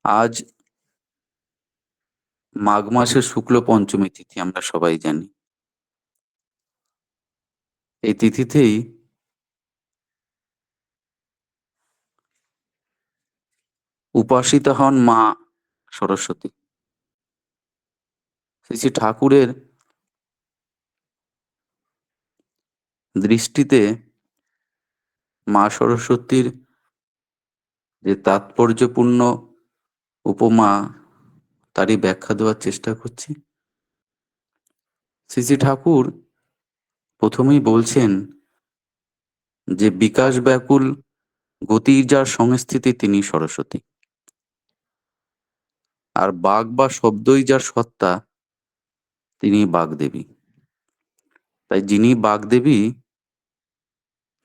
আজ মাঘ মাসের শুক্ল পঞ্চমী তিথি আমরা সবাই জানি। এই তিথিতেই উপাসিতা হন মা সরস্বতী। শ্রী শ্রী ঠাকুরের দৃষ্টিতে মা সরস্বতীর যে তাৎপর্যপূর্ণ উপমা, তারই ব্যাখ্যা দেওয়ার চেষ্টা করছি। শ্রী শ্রী ঠাকুর প্রথমেই বলছেন যে বিকাশ ব্যাকুল গতির যার সংস্থিতি তিনি সরস্বতী, আর বাগ বা শব্দই যার সত্তা তিনি বাগদেবী। তাই যিনি বাগদেবী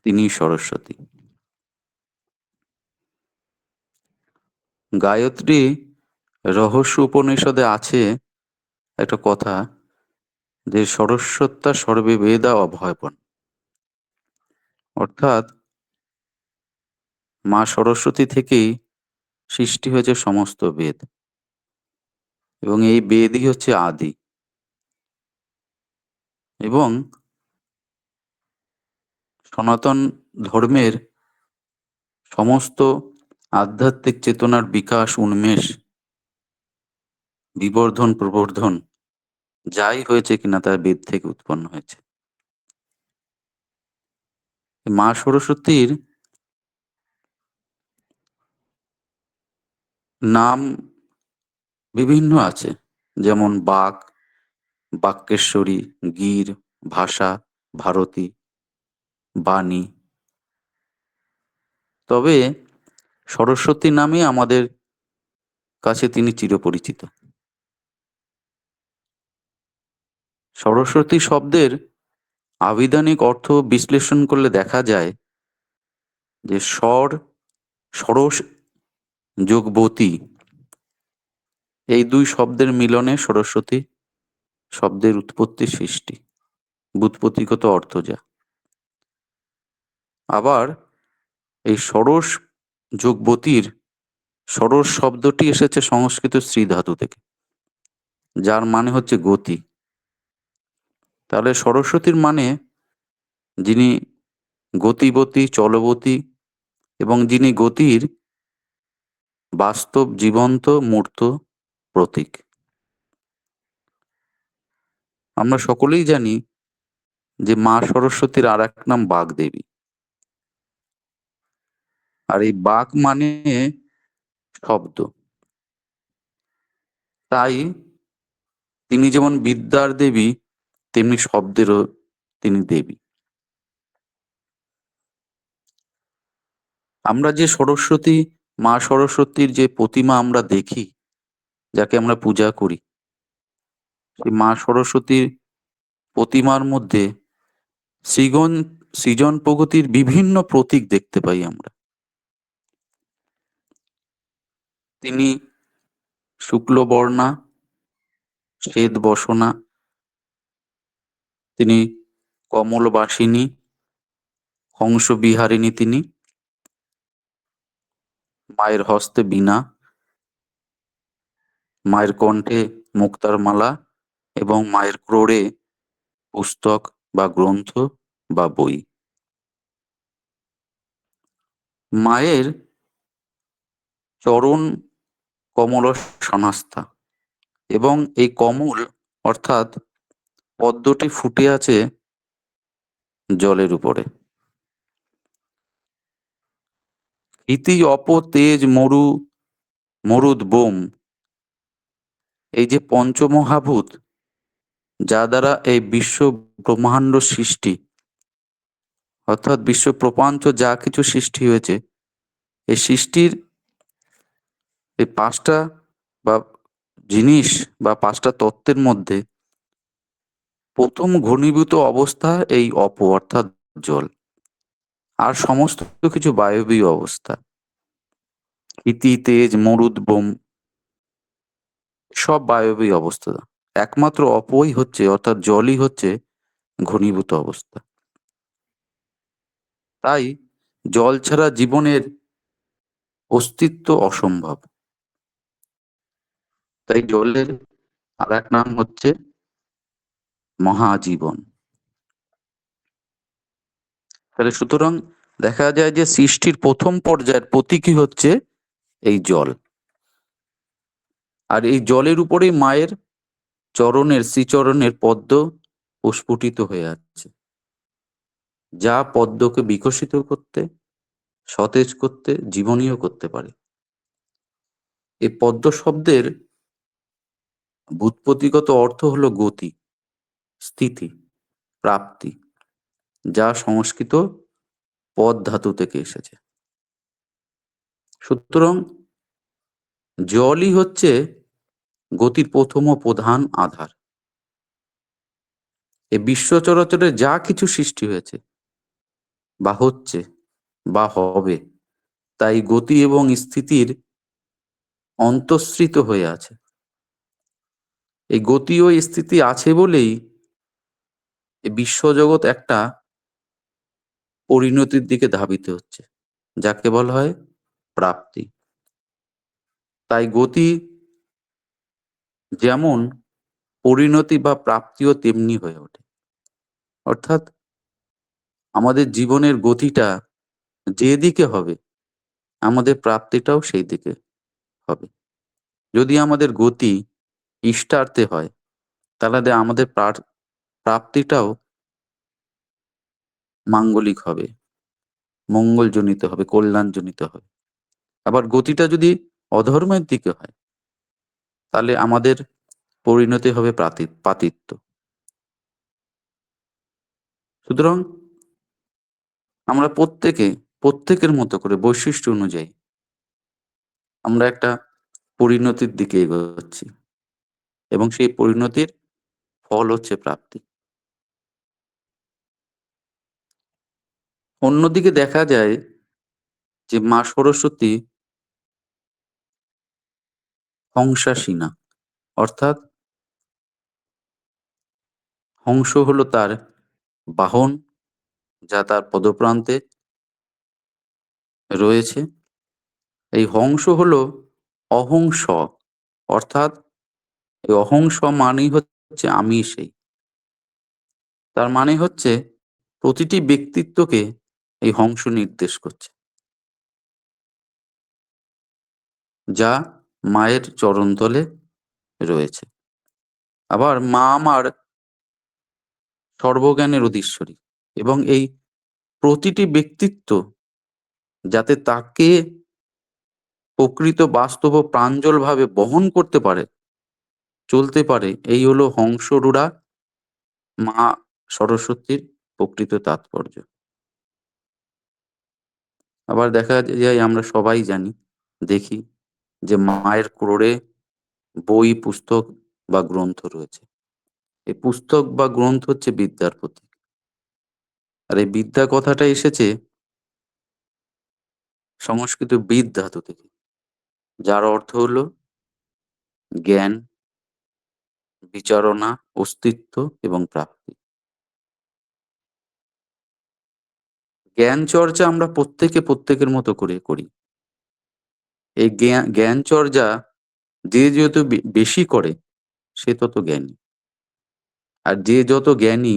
তিনি সরস্বতী। গায়ত্রী রহস্য উপনিষদে আছে একটা কথা, যে সরস্বত্যা সর্বে বেদা অভয়পন, অর্থাৎ মা সরস্বতী থেকেই সৃষ্টি হয়েছে সমস্ত বেদ, এবং এই বেদই হচ্ছে আদি। এবং সনাতন ধর্মের সমস্ত আধ্যাত্মিক চেতনার বিকাশ, উন্মেষ, বিবর্ধন, প্রবর্ধন যাই হয়েছে কিনা তা বেদ থেকে উৎপন্ন হয়েছে। মা সরস্বতীর নাম বিভিন্ন আছে, যেমন বাক, বাক্যেশ্বরী, গীর, ভাষা, ভারতী, বাণী। তবে সরস্বতী নামে আমাদের কাছে তিনি চিরপরিচিত। সরস্বতী শব্দের আবিধানিক অর্থ বিশ্লেষণ করলে দেখা যায় যে সরস যোগবতী, এই দুই শব্দের মিলনে সরস্বতী শব্দের উৎপত্তি, সৃষ্টি, ব্যুৎপত্তিগত অর্থ যা। আবার এই সরস যোগবতীর সরস শব্দটি এসেছে সংস্কৃত শ্রী ধাতু থেকে, যার মানে হচ্ছে গতি। তাহলে সরস্বতীর মানে যিনি গতিবতী, চলবতী, এবং যিনি গতির বাস্তব জীবন্ত মূর্ত প্রতীক। আমরা সকলেই জানি যে মা সরস্বতীর আর এক নাম বাগদেবী। আর এই বাক মানে শব্দ। তাই তিনি যেমন বিদ্যার দেবী, তেমনি শব্দেরও তিনি দেবী। আমরা যে সরস্বতী, মা সরস্বতীর যে প্রতিমা আমরা দেখি, যাকে আমরা পূজা করি, সেই মা সরস্বতীর প্রতিমার মধ্যে সৃজন প্রগতির বিভিন্ন প্রতীক দেখতে পাই আমরা। তিনি শুক্লবর্ণা, শ্বেত বসনা, তিনি কমলবাসিনী, হংস বিহারিণী, তিনি মায়ের হস্তে বীণা, মায়ের কণ্ঠে মুক্তার মালা, এবং মায়ের ক্রোড়ে পুস্তক বা গ্রন্থ বা বই। মায়ের চরণ কমল সনাস্থা, এবং এই কমল অর্থাৎ পদ্মটি ফুটে আছে জলের উপরে। ইতি অপ তেজ মরু মরুদ বোম, এই যে পঞ্চমহাভূত যা দ্বারা এই বিশ্ব ব্রহ্মাণ্ড সৃষ্টি, অর্থাৎ বিশ্ব প্রপঞ্চ যা কিছু সৃষ্টি হয়েছে, এই সৃষ্টির এই পাঁচটা বা জিনিস বা পাঁচটা তত্ত্বের মধ্যে প্রথম ঘনীভূত অবস্থা এই অপ অর্থাৎ জল, আর সমস্ত কিছু বায়বীয় অবস্থা। ইতি তেজ মরুদ বোম সব বায়বীয় অবস্থা, একমাত্র অপই হচ্ছে অর্থাৎ জলই হচ্ছে ঘনীভূত অবস্থা। তাই জল ছাড়া জীবনের অস্তিত্ব অসম্ভব। তাই জলের আর এক নাম হচ্ছে মহাজীবন। তাহলে সুতরাং দেখা যায় যে সৃষ্টির প্রথম পর্যায়ের প্রতীকী হচ্ছে এই জল। আর এই জলের উপরেই মায়ের শ্রীচরণের পদ্ম প্রস্ফুটিত হয়ে আছে, যা পদ্মকে বিকশিত করতে, সতেজ করতে, জীবনীয় করতে পারে। এই পদ্ম শব্দের ব্যুৎপত্তিগত অর্থ হলো গতি, স্থিতি, প্রাপ্তি, যা সংস্কৃত পদ ধাতু থেকে এসেছে। সুতরাং জলই হচ্ছে গতির প্রথম ও প্রধান আধার। এই বিশ্ব চরাচরে যা কিছু সৃষ্টি হয়েছে বা হচ্ছে বা হবে, তাই গতি এবং স্থিতির অন্তঃসৃত হয়ে আছে। এই গতি ও স্থিতি আছে বলেই এই বিশ্বজগৎ একটা পরিণতির দিকে ধাবিত হচ্ছে, যাকে বলা হয় প্রাপ্তি। তাই গতি যেমন, পরিণতি বা প্রাপ্তিও তেমনি হয়ে ওঠে। অর্থাৎ আমাদের জীবনের গতিটা যেদিকে হবে, আমাদের প্রাপ্তিটাও সেই দিকে হবে। যদি আমাদের গতি ইষ্টার্থে হয়, তাহলে আমাদের প্রাপ্তিটাও মাঙ্গলিক হবে, মঙ্গলজনিত হবে, কল্যাণজনিত হবে। আবার গতিটা যদি অধর্মের দিকে হয়, তাহলে আমাদের পরিণতি হবে পাতিত্ব। সুতরাং আমরা প্রত্যেকের মতো করে বৈশিষ্ট্য অনুযায়ী আমরা একটা পরিণতির দিকে এগোচ্ছি, এবং সেই পরিণতির ফল হচ্ছে প্রাপ্তি। অন্যদিকে দেখা যায় যে মা সরস্বতী হংসাসীনা, অর্থাৎ হংস হলো তার বাহন, যা তার পদপ্রান্তে রয়েছে। এই হংস হলো অহংস, অর্থাৎ এই অহংস মানেই হচ্ছে আমি সেই। তার মানে হচ্ছে প্রতিটি ব্যক্তিত্বকে এই হংস নির্দেশ করছে, যা মায়ের চরণতলে রয়েছে। আবার মা আমার সর্বজ্ঞানের অধীশ্বরী, এবং এই প্রতিটি ব্যক্তিত্ব যাতে তাকে প্রকৃত বাস্তব ও প্রাঞ্জল ভাবে বহন করতে পারে, চলতে পারে, এই হলো হংসরূঢ়া মা সরস্বতীর প্রকৃত তাৎপর্য। আবার দেখা যায়, আমরা সবাই জানি, দেখি যে মায়ের ক্রোড়ে বই, পুস্তক বা গ্রন্থ রয়েছে। এই পুস্তক বা গ্রন্থ হচ্ছে বিদ্যার প্রতীক। আর এই বিদ্যা কথাটা এসেছে সংস্কৃত বিদ ধাতু থেকে, যার অর্থ হলো জ্ঞান, বিচারণা, অস্তিত্ব এবং প্রাপ্তি। জ্ঞান চর্চা আমরা প্রত্যেকের মতো করে করি। এই জ্ঞান চর্চা যে যত বেশি করে, সে তত জ্ঞানী। আর যে যত জ্ঞানী,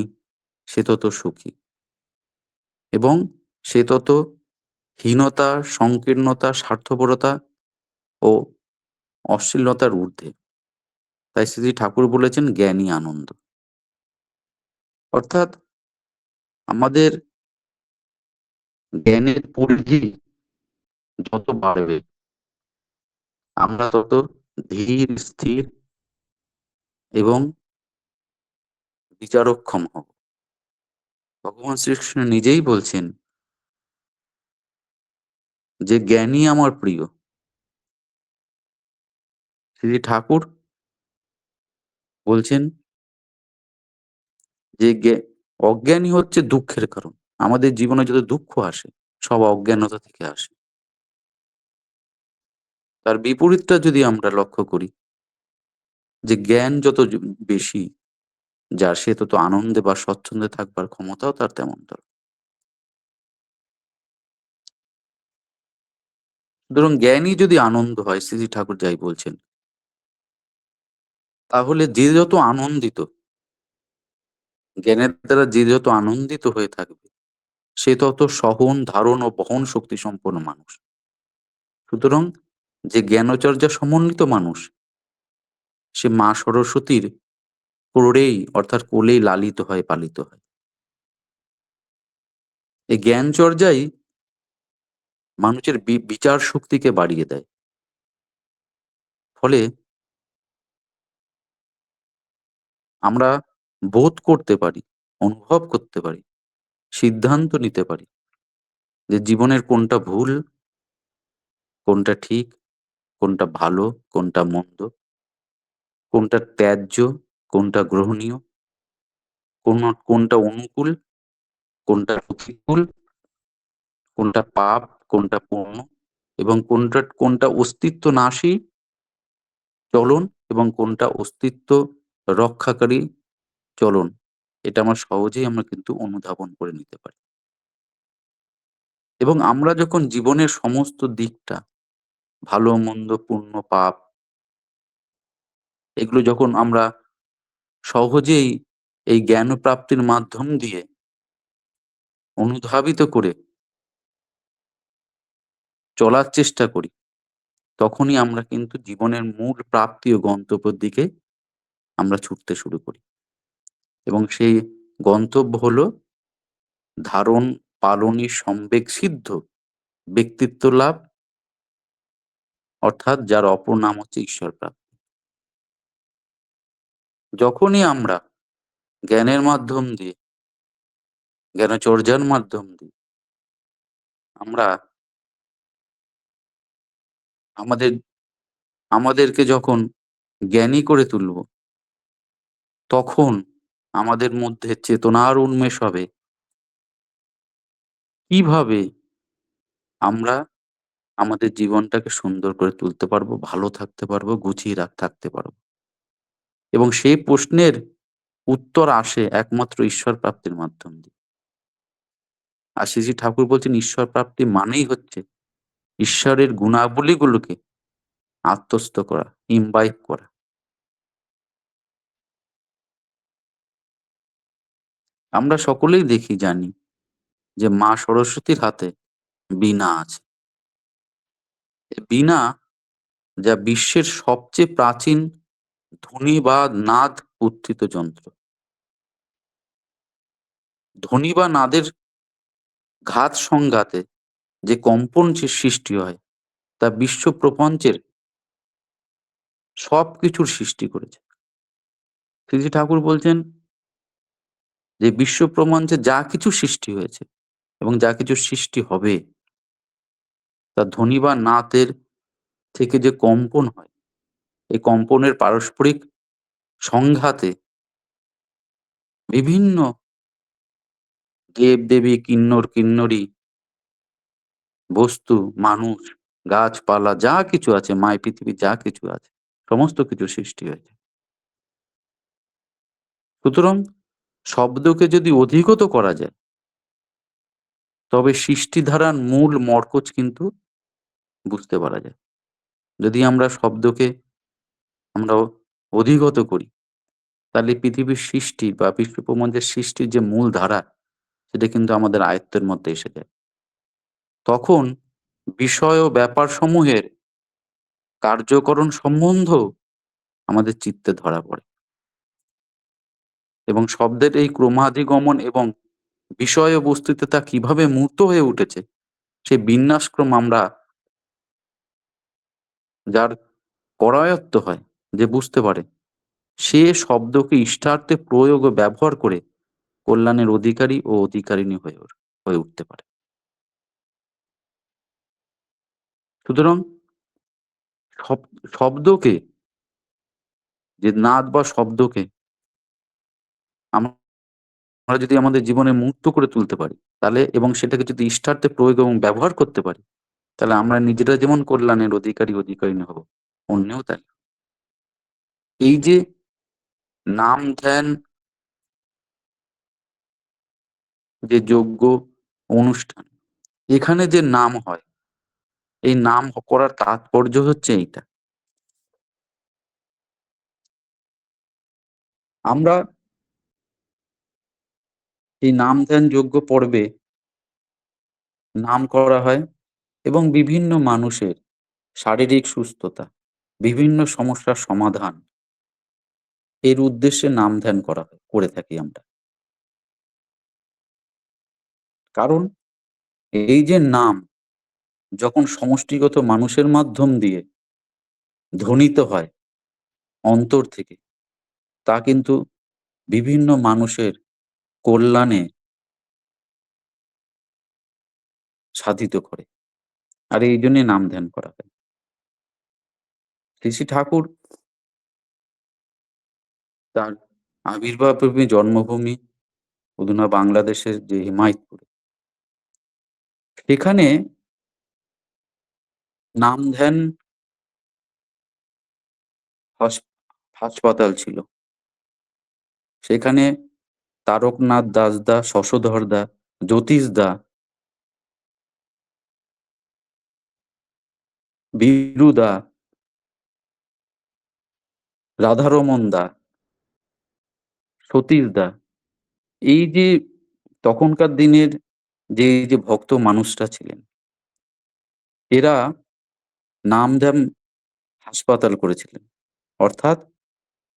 সে তত সুখী, এবং সে তত হীনতা, সংকীর্ণতা, স্বার্থপরতা ও অশ্লীলতার ঊর্ধ্বে। তাই শ্রী ঠাকুর বলেছেন জ্ঞানী আনন্দ। অর্থাৎ আমাদের জ্ঞানের পরিধি যত বাড়বে, আমরা তত ধীর, স্থির এবং বিচারক্ষম হব। ভগবান শ্রীকৃষ্ণ নিজেই বলছেন যে জ্ঞানী আমার প্রিয়। শ্রী ঠাকুর বলছেন যে অজ্ঞানী হচ্ছে দুঃখের কারণ। আমাদের জীবনে যত দুঃখ আসে, সব অজ্ঞানতা থেকে আসে। তার বিপরীতটা যদি আমরা লক্ষ্য করি, যে জ্ঞান যত বেশি, যার সে তত আনন্দে বা স্বচ্ছন্দে থাকবার ক্ষমতাও তার তেমনটা। সুতরাং জ্ঞানই যদি আনন্দ হয়, শ্রী ঠাকুর যাই বলছেন, তাহলে যে যত আনন্দিত, জ্ঞানের দ্বারা যে যত আনন্দিত হয়ে থাকবে, সে তত সহন, ধারণ ও বহন শক্তি সম্পন্ন মানুষ। সুতরাং যে জ্ঞানচর্যা সমন্বিত মানুষ, সে মা সরস্বতীর ক্রোড়েই অর্থাৎ কোলেই লালিত হয়, পালিত হয়। এই জ্ঞান চর্যাই মানুষের বিচার শক্তিকে বাড়িয়ে দেয়। ফলে আমরা বোধ করতে পারি, অনুভব করতে পারি, সিদ্ধান্ত নিতে পারি যে জীবনের কোনটা ভুল, কোনটা ঠিক, কোনটা ভালো, কোনটা মন্দ, কোনটা ত্যায্য, কোনটা গ্রহণীয়, কোনটা অনুকূল, কোনটা প্রতিকূল, কোনটা পাপ, কোনটা পুণ্য, এবং কোনটা অস্তিত্ব নাশী চলন এবং কোনটা অস্তিত্ব রক্ষাকারী চলন। এটা আমরা সহজেই কিন্তু অনুধাবন করে নিতে পারি। এবং আমরা যখন জীবনের সমস্ত দিকটা, ভালো মন্দ, পুণ্য পাপ, এগুলো যখন আমরা সহজেই এই জ্ঞান প্রাপ্তির মাধ্যম দিয়ে অনুধাবিত করে চলার চেষ্টা করি, তখনই আমরা কিন্তু জীবনের মূল প্রাপ্তি ও গন্তব্যের দিকে আমরা ছুটতে শুরু করি। এবং সেই গন্তব্য হলো ধারণ পালনী সম্বেগ সিদ্ধ ব্যক্তিত্ব লাভ, অর্থাৎ যার অপর নাম হচ্ছে ঈশ্বর প্রাপ্তি। যখনই আমরা জ্ঞানের মাধ্যম দিয়ে, জ্ঞানচর্যার মাধ্যম দিয়ে আমরা আমাদের আমাদেরকে যখন জ্ঞানী করে তুলব, তখন আমাদের মধ্যে চেতনার উন্মেষ হবে। কিভাবে আমরা আমাদের জীবনটাকে সুন্দর করে তুলতে পারবো, ভালো থাকতে পারবো, গুছিয়ে থাকতে পারবো। এবং সেই প্রশ্নের উত্তর আসে একমাত্র ঈশ্বর প্রাপ্তির মাধ্যম দিয়ে। আর শ্রী ঠাকুর বলছেন ঈশ্বর প্রাপ্তি মানেই হচ্ছে ঈশ্বরের গুণাবলীগুলোকে আত্মস্থ করা, ইমবাইব করা। আমরা সকলেই দেখি, জানি যে মা সরস্বতীর হাতে বীণা আছে। এ বীণা, যা বিশ্বের সবচেয়ে প্রাচীন ধ্বনি বা নাদ উত্থিত যন্ত্র। ধ্বনি বা নাদের ঘাত সংঘাতে যে কম্পন সৃষ্টি হয়, তা বিশ্ব প্রপঞ্চের সবকিছুর সৃষ্টি করেছে। শ্রী ঠাকুর বলছেন যে বিশ্ব প্রপঞ্চে যা কিছু সৃষ্টি হয়েছে এবং যা কিছু সৃষ্টি হবে, তা ধ্বনি বা নাদের থেকে যে কম্পন হয়, এই কম্পনের পারস্পরিক সংঘাতে বিভিন্ন দেব-দেবী, কিন্নর-কিন্নরী, বস্তু, মানুষ, গাছপালা যা কিছু আছে, মায় পৃথিবী যা কিছু আছে, সমস্ত কিছু সৃষ্টি হয়েছে। সুতরাং শব্দকে যদি অধিগত করা যায়, তবে সৃষ্টিধারার মূল মরকজ কিন্তু বুঝতে পারা যায়। যদি আমরা শব্দকে আমরা অধিগত করি, তাহলে পৃথিবীর সৃষ্টি বা বিশ্বপ্রপঞ্চের সৃষ্টির যে মূল ধারা, সেটা কিন্তু আমাদের আয়ত্তের মধ্যে এসে যায়। তখন বিষয় ও ব্যাপারসমূহের কার্যকরণ সম্বন্ধ আমাদের চিত্তে ধরা পড়ে। এবং শব্দের এই ক্রমাধিগমন এবং বিষয় ও বস্তুতে তা কিভাবে মূর্ত হয়ে উঠেছে, সেই বিন্যাসক্রম আমরা যার করায়ত্ত হয়, যে বুঝতে পারে, সে শব্দকে ইষ্টার্থে প্রয়োগ ও ব্যবহার করে কল্যাণের অধিকারী ও অধিকারিণী হয়ে উঠতে পারে। সুতরাং শব্দকে, যে নাদ বা শব্দকে আমরা যদি আমাদের জীবনে মূর্ত করে তুলতে পারি, তাহলে এবং সেটাকে যদি ইষ্টার্থে প্রয়োগ এবং ব্যবহার করতে পারি, তাহলে আমরা নিজেরা যেমন কল্যাণের অধিকারিণী হব, অন্যেও তাই। এই যে নাম ধ্যান, যে যজ্ঞ অনুষ্ঠান, এখানে যে নাম হয়, এই নাম করার তাৎপর্য হচ্ছে এইটা, আমরা এই নাম ধ্যান যজ্ঞ পর্বে নাম করা হয় এবং বিভিন্ন মানুষের শারীরিক সুস্থতা, বিভিন্ন সমস্যার সমাধান এর উদ্দেশ্যে নাম ধ্যান করা হয়, করে থাকি আমরা। কারণ এই যে নাম যখন সমষ্টিগত মানুষের মাধ্যম দিয়ে ধ্বনিত হয় অন্তর থেকে, তা কিন্তু বিভিন্ন মানুষের কল্যাণে সাধিত করে। আর এইজন্যই নাম ধ্যান করা হয়। শ্রী, শ্রী ঠাকুর তার আবির্ভাবভূমি, জন্মভূমি অধুনা বাংলাদেশের যে হিমায়তপুরে, সেখানে নাম ধ্যান হস হাসপাতাল ছিল। সেখানে তারকনাথ দাসদা, শশধরদা, জ্যোতিষদা, বীরুদা, রাধারমণ দা, সতীশদা, এই যে তখনকার দিনের যে এই যে ভক্ত মানুষরা ছিলেন, এরা নামধাম হাসপাতাল করেছিলেন। অর্থাৎ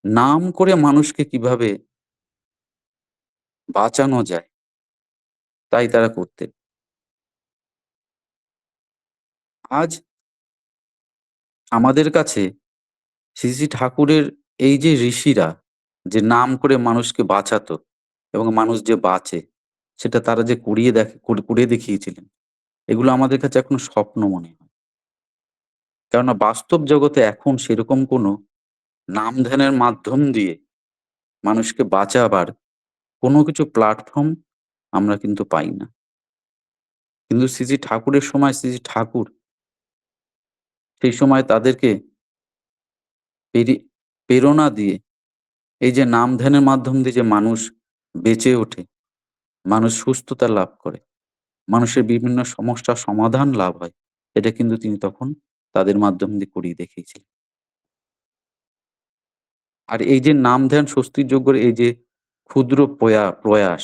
নাম করে মানুষকে কিভাবে বাঁচানো যায়, তাই তারা করতেন। আজ আমাদের কাছে শ্রী শ্রী ঠাকুরের এই যে ঋষিরা যে নাম করে মানুষকে বাঁচাতো এবং মানুষ যে বাঁচে, সেটা তারা যে করে দেখিয়েছিলেন, এগুলো আমাদের কাছে এখন স্বপ্ন মনে হয়। কেননা বাস্তব জগতে এখন সেরকম কোনো নাম ধ্যানের মাধ্যম দিয়ে মানুষকে বাঁচাবার কোনো কিছু প্ল্যাটফর্ম আমরা কিন্তু পাই না। কিন্তু শ্রী শ্রী ঠাকুরের সময় শ্রী শ্রী ঠাকুর সেই সময় তাদেরকে পেরে প্রেরণা দিয়ে এই যে নাম ধ্যানের মাধ্যম দিয়ে যে মানুষ বেঁচে ওঠে, মানুষ সুস্থতা লাভ করে, মানুষের বিভিন্ন সমস্যার সমাধান লাভ হয়, এটা কিন্তু তিনি তখন তাদের মাধ্যম দিয়ে করিয়ে দেখিয়েছিলেন। আর এই যে নাম ধ্যান স্বস্তির যজ্ঞের এই যে ক্ষুদ্র প্রয়াস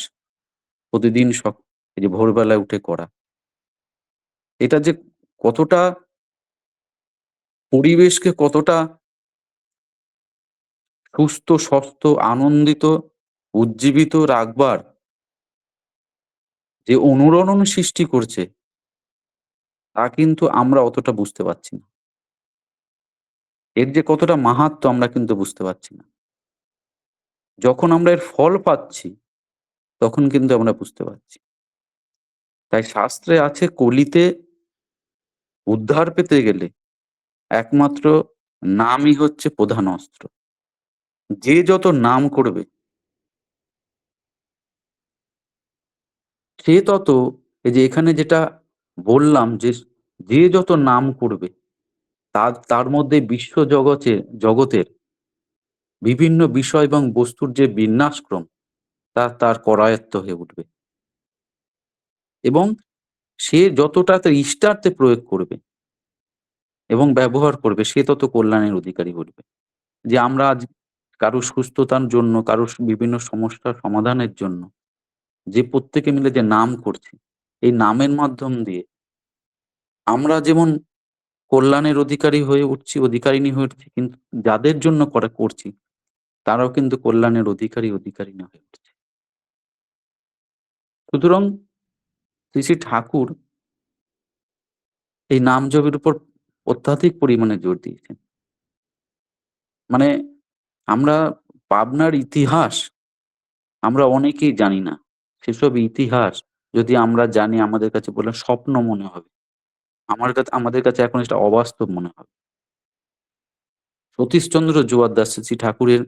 প্রতিদিন এই যে ভোরবেলায় উঠে করা, এটা যে কতটা পরিবেশকে কতটা সুস্থ, স্বস্থ, আনন্দিত, উজ্জীবিত রাখবার যে অনুরণন সৃষ্টি করছে, তা কিন্তু আমরা অতটা বুঝতে পারছি না। এর যে কতটা মাহাত্ম্য আমরা কিন্তু বুঝতে পারছি না। যখন আমরা এর ফল পাচ্ছি, তখন কিন্তু আমরা বুঝতে পারছি। তাই শাস্ত্রে আছে, কলিতে উদ্ধার পেতে গেলে একমাত্র নামই হচ্ছে প্রধান অস্ত্র। যে যত নাম করবে, সে তত, এই যে এখানে যেটা বললাম যে, যে যত নাম করবে, তার তার মধ্যে জগতের বিভিন্ন বিষয় এবং বস্তুর যে বিন্যাসক্রম, তা তার করায়ত্ত হয়ে উঠবে। এবং সে যতটা তার ইষ্টার্থে প্রয়োগ করবে এবং ব্যবহার করবে, সে তত কল্যাণের অধিকারী বলবে। যে আমরা আজ কারো সুস্থতার জন্য, কারো বিভিন্ন সমস্যার সমাধানের জন্য যে প্রত্যেকে মিলে যে নাম করছি, এই নামের মাধ্যম দিয়ে আমরা যেমন কল্যাণের অধিকারী হয়ে উঠছি, অধিকারিণী হয়ে উঠছি, কিন্তু যাদের জন্য করছি, তারাও কিন্তু কল্যাণের অধিকারিণী হয়ে উঠছে। সুতরাং শ্রী শ্রী ঠাকুর এই নাম জপের উপর অত্যাধিক পরিমাণে জোর দিয়েছেন। মানে আমরা পাবনার ইতিহাস আমরা অনেকেই জানি না। সেসব ইতিহাস যদি আমরা জানি, আমাদের কাছে বললেন স্বপ্ন মনে হবে। আমাদের কাছে এখন এটা অবাস্তব মনে হবে। সতীশচন্দ্র জোয়ারদাস শ্রী শ্রী ঠাকুরের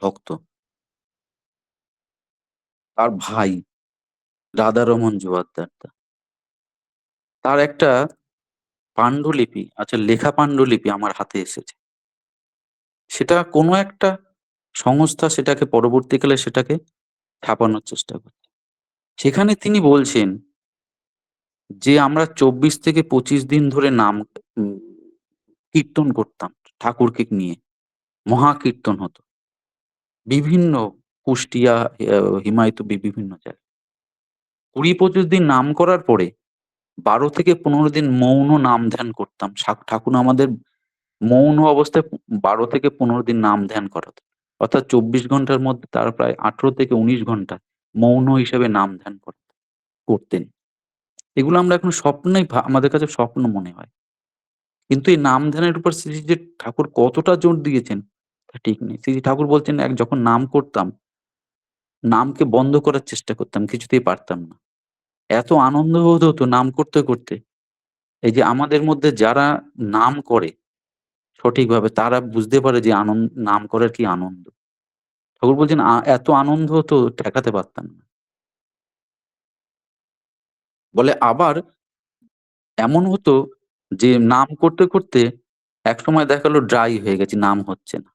ভক্ত। তার ভাই রাধারমণ জোয়ারদার দা, তার একটা পান্ডুলিপি, আচ্ছা লেখা পান্ডুলিপি আমার হাতে এসেছে। সেটা কোনো একটা সংস্থা সেটাকে পরবর্তীকালে সেটাকে ছাপানোর চেষ্টা করে। সেখানে তিনি বলছেন যে আমরা ২৪ থেকে ২৫ দিন ধরে নাম উম কীর্তন করতাম ঠাকুরকে নিয়ে। মহাকীর্তন হতো। বিভিন্ন কুষ্টিয়া, হিমায়িত বিভিন্ন জায়গায়। ২০-২৫ দিন নাম করার পরে ১২ থেকে ১৫ দিন মৌন নাম ধ্যান করতাম। ঠাকুর আমাদের মৌন অবস্থায় ১২ থেকে ১৫ দিন নাম ধ্যান করাতেন। অর্থাৎ ২৪ ঘন্টার মধ্যে তারা প্রায় ১৮ থেকে ১৯ ঘন্টা মৌন হিসেবে নাম ধ্যান করতেন। এগুলো আমরা এখন স্বপ্নেই আমাদের কাছে স্বপ্ন মনে হয়। কিন্তু এই নাম ধ্যানের উপর শ্রী যে ঠাকুর কতটা জোর দিয়েছেন তা ঠিক নেই। শ্রী ঠাকুর বলছেন যখন নাম করতাম, নামকে বন্ধ করার চেষ্টা করতাম, কিছুতেই পারতাম না। এত আনন্দ বোধ হতো নাম করতে, করতে। এই যে আমাদের মধ্যে যারা নাম করে সঠিকভাবে তারা বুঝতে পারে যে নাম করার কি আনন্দ। ঠাকুর বলছেন এত আনন্দ হতো ঠেকাতে পারতাম না। বলে আবার এমন হতো যে নাম করতে, করতে একসময় দেখা গেল ড্রাই হয়ে গেছি, নাম হচ্ছে না।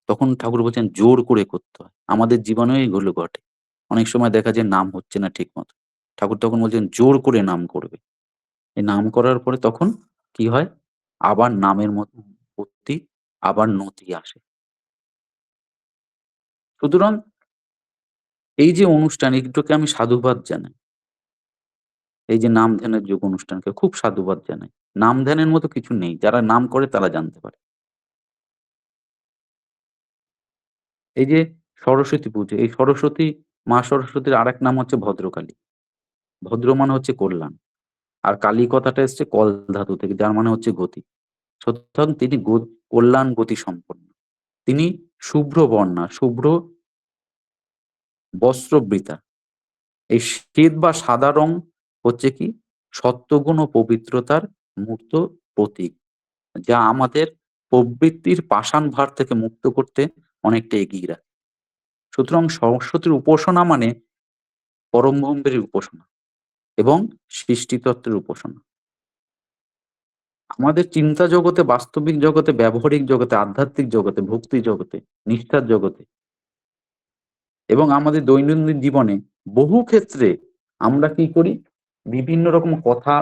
তখন ঠাকুর বলছেন জোর করে করতে হয়। আমাদের জীবনেও এগুলো ঘটে। অনেক সময় দেখা যায় নাম হচ্ছে না ঠিকমতো। ঠাকুর তখন বলছেন জোর করে নাম করবে। এই নাম করার পরে তখন কি হয়? আবার নামের প্রতি আবার নতি আসে। সুতরাং এই যে অনুষ্ঠান এগুলোকে আমি সাধুবাদ জানাই। এই যে নাম ধ্যানের যোগ অনুষ্ঠানকে খুব সাধুবাদ জানাই। নাম ধ্যানের মতো কিছু নেই। যারা নাম করে তারা জানতে পারে। এই যে সরস্বতী পুজো, এই মা সরস্বতীর আরেক নাম হচ্ছে ভদ্রকালী। ভদ্র মানে হচ্ছে কল্যাণ। আর কালী কথাটা এসছে কল ধাতু থেকে যার মানে হচ্ছে গতি। সুতরাং তিনি কল্যাণ গতি সম্পন্ন। তিনি শুভ্র বর্ণা, শুভ্র বস্ত্রবৃতা। এই শ্বেত বা সাদা রং হচ্ছে কি সত্ত্বগুণ ও পবিত্রতার মূর্ত প্রতীক। যা আমাদের প্রবৃত্তির পাষাণ ভার থেকে মুক্ত করতে অনেকটা এগিয়ে রাখে। সুতরাং সরস্বতীর উপাসনা মানে পরম ব্রহ্মের উপাসনা এবং সৃষ্টিতত্ত্বের উপাসনা। আমাদের চিন্তা জগতে, বাস্তবিক জগতে, ব্যবহারিক জগতে, আধ্যাত্মিক জগতে, ভক্তি জগতে, নিষ্ঠার জগতে এবং আমাদের দৈনন্দিন জীবনে বহু ক্ষেত্রে আমরা কি করি? বিভিন্ন রকম কথা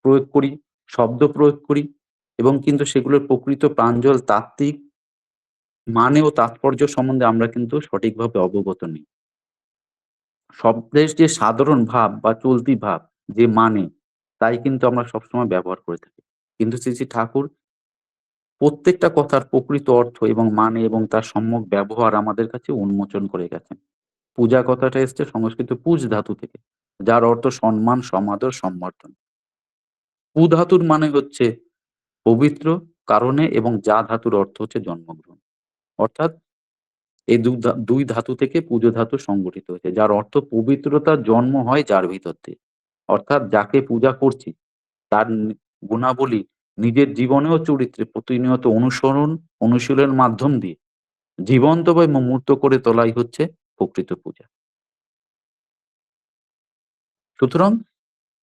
প্রয়োগ করি, শব্দ প্রয়োগ করি এবং কিন্তু সেগুলোর প্রকৃত প্রাঞ্জল তাত্ত্বিক মানে ও তাৎপর্য সম্বন্ধে আমরা কিন্তু সঠিকভাবে অবগত নই। শব্দের যে সাধারণ ভাব বা চলতি ভাব যে মানে, তাই কিন্তু আমরা সবসময় ব্যবহার করে থাকি। কিন্তু শ্রী ঠাকুর প্রত্যেকটা কথার প্রকৃত অর্থ এবং মানে এবং তার সম্যক ব্যবহার আমাদের কাছে উন্মোচন করে গেছেন। পূজা কথাটা এসছে সংস্কৃত পুজ ধাতু থেকে, যার অর্থ সম্মান, সমাদর, সম্বর্ধন। পু ধাতুর মানে হচ্ছে পবিত্র কারণে এবং যা ধাতুর অর্থ হচ্ছে জন্মগ্রহণ। অর্থাৎ এই ২ ধাতু থেকে পুজো ধাতু সংগঠিত হয়েছে। যার অর্থ পবিত্রতার জন্ম হয় যার ভিতর দিয়ে। অর্থাৎ যাকে পূজা করছি তার গুণাবলী নিজের জীবনে ও চরিত্রে প্রতিনিয়ত অনুসরণ, অনুশীলনের মাধ্যম দিয়ে জীবন্তভাবে মূর্ত করে তোলাই হচ্ছে প্রকৃত পূজা। সুতরাং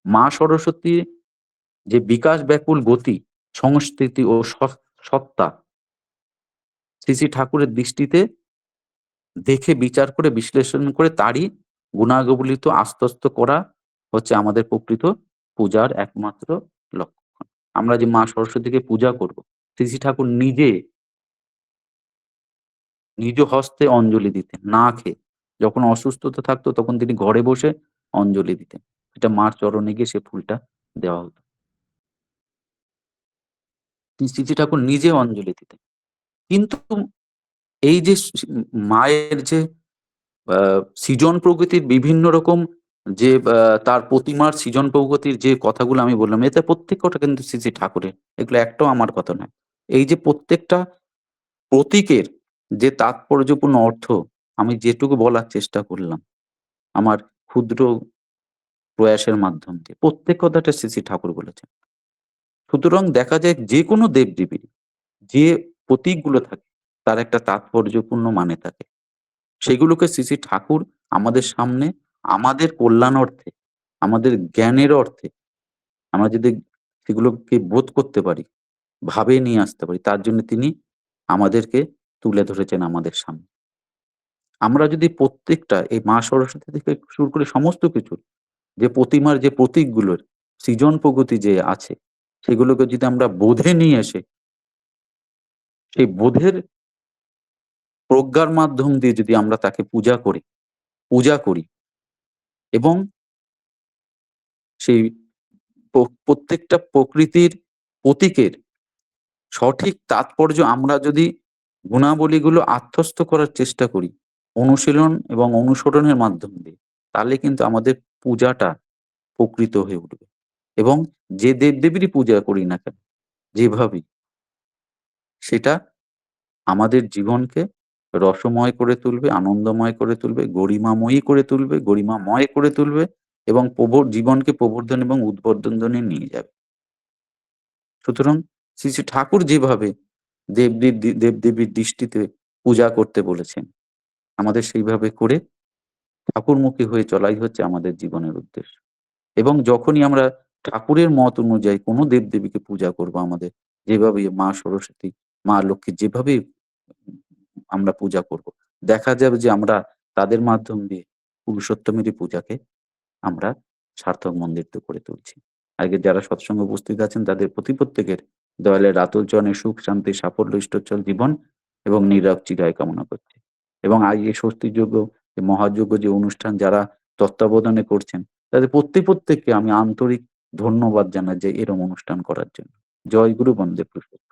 মা সরস্বতীর যে বিকাশ ব্যাকুল গতি, সংস্কৃতি ও সত্তা শ্রী ঠাকুরের দৃষ্টিতে দেখে বিচার করে বিশ্লেষণ করে তারই গুণাবলিত আত্মস্থ করা হচ্ছে আমাদের প্রকৃত পূজার একমাত্র লক্ষণ। আমরা যে মা সরস্বতীকে পূজা করব, শ্রী ঠাকুর নিজে নিজ হস্তে অঞ্জলি দিতেন না খেয়ে। যখন অসুস্থতা থাকতো তখন তিনি ঘরে বসে অঞ্জলি দিতেন। এটা মার চরণে গিয়ে সে ফুলটা দেওয়া হতো। শ্রী ঠাকুর নিজে অঞ্জলি দিতেন। কিন্তু এই যে মায়ের যে আ সৃজন প্রকৃতির বিভিন্ন রকম যে তার প্রতিমার সৃজন প্রগতির যে কথাগুলো আমি বললাম, এতে প্রত্যেক কটা কিন্তু শ্রী ঠাকুরের। এগুলো একটাও আমার কথা নয়। এই যে প্রত্যেকটা প্রতীকের যে তাৎপর্যপূর্ণ অর্থ আমি যেটুকু বলার চেষ্টা করলাম, আমার ক্ষুদ্র প্রয়াসের মাধ্যম দিয়ে। প্রত্যেক কথাটা শ্রী ঠাকুর বলেছেন। সুতরাং দেখা যায় যেকোনো দেব-দেবীর যে প্রতীকগুলো থাকে তার একটা তাৎপর্যপূর্ণ মানে থাকে। সেগুলোকে শ্রী ঠাকুর আমাদের সামনে আমাদের কল্যাণ অর্থে, আমাদের জ্ঞানের অর্থে আমরা যদি সেগুলোকে বোধ করতে পারি, ভাবে নিয়ে আসতে পারি, তার জন্য তিনি আমাদেরকে তুলে ধরেছেন আমাদের সামনে। আমরা যদি প্রত্যেকটা এই মা সরস্বতী থেকে শুরু করে সমস্ত কিছুর যে প্রতিমার যে প্রতীকগুলোর সৃজন প্রগতি যে আছে, সেগুলোকে যদি আমরা বোধে নিয়ে এসে সেই বোধের প্রজ্ঞার মাধ্যম দিয়ে যদি আমরা তাকে পূজা করি এবং সেই প্রত্যেকটা প্রকৃতির প্রতীকের সঠিক তাৎপর্য আমরা যদি গুণাবলীগুলো আত্মস্থ করার চেষ্টা করি, অনুশীলন এবং অনুসরণের মাধ্যম দিয়ে, তাহলে কিন্তু আমাদের পূজাটা প্রকৃত হয়ে উঠবে। এবং যে দেবদেবীরই পূজা করি না কেন, যেভাবেই, সেটা আমাদের জীবনকে রসময় করে তুলবে, আনন্দময় করে তুলবে, গরিমাময়ী করে তুলবে, গরিমাময় করে তুলবে এবং জীবনকে প্রবর্ধন এবং উদ্বোধনে নিয়ে যাবে। সুতরাং শ্রী, শ্রী ঠাকুর যেভাবে দেবদেবীর দৃষ্টিতে পূজা করতে বলেছেন, আমাদের সেইভাবে করে ঠাকুরমুখী হয়ে চলাই হচ্ছে আমাদের জীবনের উদ্দেশ্য। এবং যখনই আমরা ঠাকুরের মত অনুযায়ী কোনো দেবদেবীকে পূজা করব আমাদের, যেভাবে মা সরস্বতী, মা লক্ষ্মী যেভাবেই আমরা পূজা করব, দেখা যাবে যে আমরা তাদের মাধ্যম দিয়ে পুরুষোত্তমেরই পূজাকে আমরা সার্থক মন্ডিত করে তুলছি। আজকে যারা সৎসঙ্গে উপস্থিত আছেন তাদের প্রত্যেকের দয়ালের আতুল চরণে সুখ, শান্তি, সাফল্য, ইষ্টচ্ছল জীবন এবং নিরোগ চিরায় কামনা করছি। এবং আজ এই স্বস্তিযোগ্য, যে মহাযোগ্য যে অনুষ্ঠান যারা তত্ত্বাবধানে করছেন, তাদের প্রত্যেককে আমি আন্তরিক ধন্যবাদ জানাই যে এরম অনুষ্ঠান করার জন্য। জয় গুরু বন্দে পুরুষোত্তম।